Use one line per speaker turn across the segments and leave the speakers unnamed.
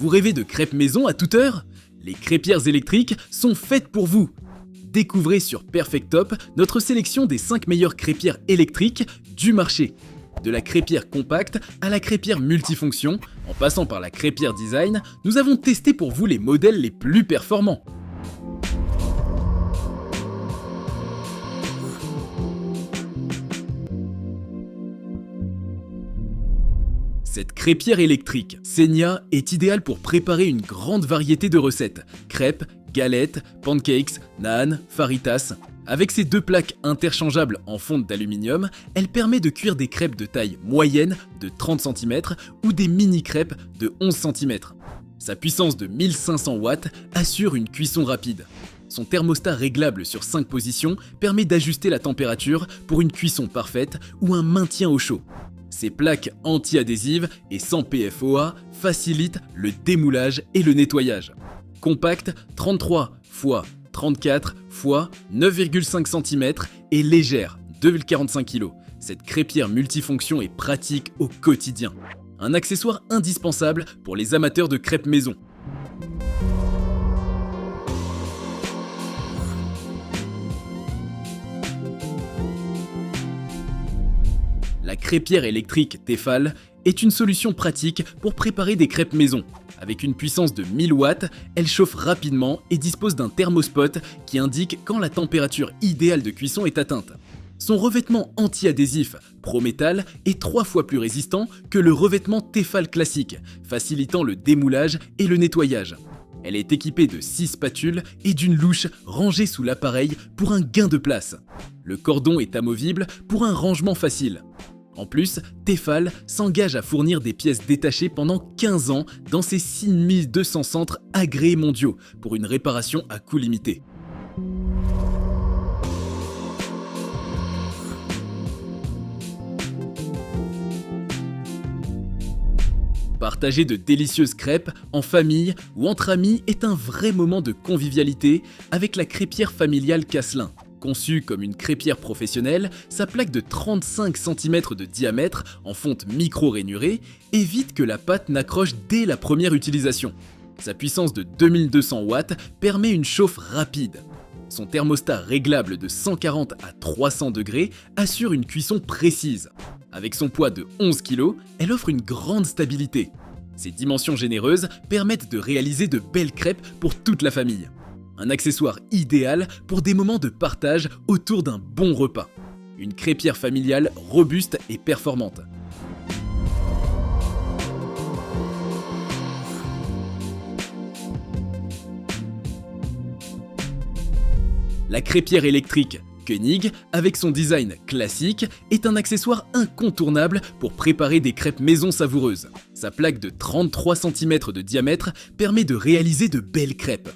Vous rêvez de crêpes maison à toute heure? Les crêpières électriques sont faites pour vous. Découvrez sur Perfectop notre sélection des 5 meilleures crêpières électriques du marché. De la crêpière compacte à la crêpière multifonction, en passant par la crêpière design, nous avons testé pour vous les modèles les plus performants. Cette crêpière électrique Senia est idéale pour préparer une grande variété de recettes, crêpes, galettes, pancakes, naan, faritas. Avec ses 2 plaques interchangeables en fonte d'aluminium, elle permet de cuire des crêpes de taille moyenne de 30 cm ou des mini crêpes de 11 cm. Sa puissance de 1500 watts assure une cuisson rapide. Son thermostat réglable sur 5 positions permet d'ajuster la température pour une cuisson parfaite ou un maintien au chaud. Ces plaques anti-adhésives et sans PFOA facilitent le démoulage et le nettoyage. Compacte 33 x 34 x 9,5 cm et légère 2,45 kg. Cette crêpière multifonction est pratique au quotidien. Un accessoire indispensable pour les amateurs de crêpes maison. La crêpière électrique Tefal est une solution pratique pour préparer des crêpes maison. Avec une puissance de 1000 watts, elle chauffe rapidement et dispose d'un thermospot qui indique quand la température idéale de cuisson est atteinte. Son revêtement anti-adhésif Prométal est 3 fois plus résistant que le revêtement Tefal classique, facilitant le démoulage et le nettoyage. Elle est équipée de 6 spatules et d'une louche rangée sous l'appareil pour un gain de place. Le cordon est amovible pour un rangement facile. En plus, Tefal s'engage à fournir des pièces détachées pendant 15 ans dans ses 6200 centres agréés mondiaux pour une réparation à coût limité. Partager de délicieuses crêpes en famille ou entre amis est un vrai moment de convivialité avec la crêpière familiale Casselin. Conçue comme une crêpière professionnelle, sa plaque de 35 cm de diamètre en fonte micro-rainurée évite que la pâte n'accroche dès la première utilisation. Sa puissance de 2200 watts permet une chauffe rapide. Son thermostat réglable de 140 à 300 degrés assure une cuisson précise. Avec son poids de 11 kg, elle offre une grande stabilité. Ses dimensions généreuses permettent de réaliser de belles crêpes pour toute la famille. Un accessoire idéal pour des moments de partage autour d'un bon repas. Une crêpière familiale robuste et performante. La crêpière électrique Koenig, avec son design classique, est un accessoire incontournable pour préparer des crêpes maison savoureuses. Sa plaque de 33 cm de diamètre permet de réaliser de belles crêpes.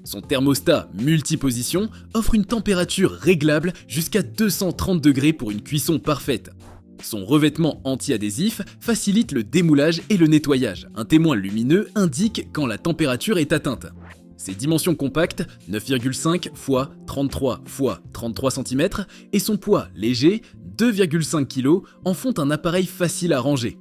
Son thermostat multiposition offre une température réglable jusqu'à 230 degrés pour une cuisson parfaite. Son revêtement anti-adhésif facilite le démoulage et le nettoyage. Un témoin lumineux indique quand la température est atteinte. Ses dimensions compactes, 9,5 x 33 x 33 cm, et son poids léger, 2,5 kg, en font un appareil facile à ranger.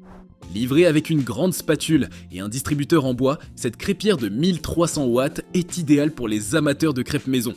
Livrée avec une grande spatule et un distributeur en bois, cette crêpière de 1300 watts est idéale pour les amateurs de crêpes maison.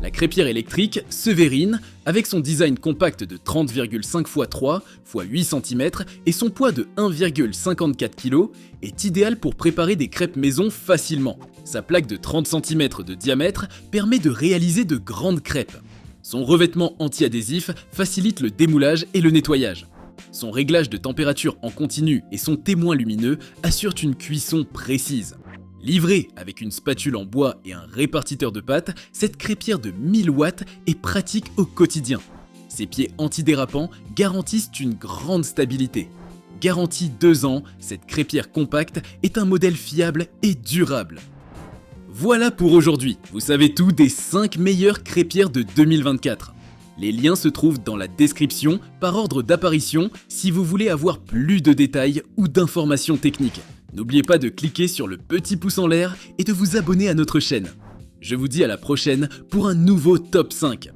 La crêpière électrique Severine, avec son design compact de 30,5 x 3 x 8 cm et son poids de 1,54 kg, est idéale pour préparer des crêpes maison facilement. Sa plaque de 30 cm de diamètre permet de réaliser de grandes crêpes. Son revêtement anti-adhésif facilite le démoulage et le nettoyage. Son réglage de température en continu et son témoin lumineux assurent une cuisson précise. Livrée avec une spatule en bois et un répartiteur de pâtes, cette crêpière de 1000 watts est pratique au quotidien. Ses pieds antidérapants garantissent une grande stabilité. Garantie 2 ans, cette crêpière compacte est un modèle fiable et durable. Voilà pour aujourd'hui, vous savez tout des 5 meilleures crêpières de 2024. Les liens se trouvent dans la description par ordre d'apparition si vous voulez avoir plus de détails ou d'informations techniques. N'oubliez pas de cliquer sur le petit pouce en l'air et de vous abonner à notre chaîne. Je vous dis à la prochaine pour un nouveau top 5.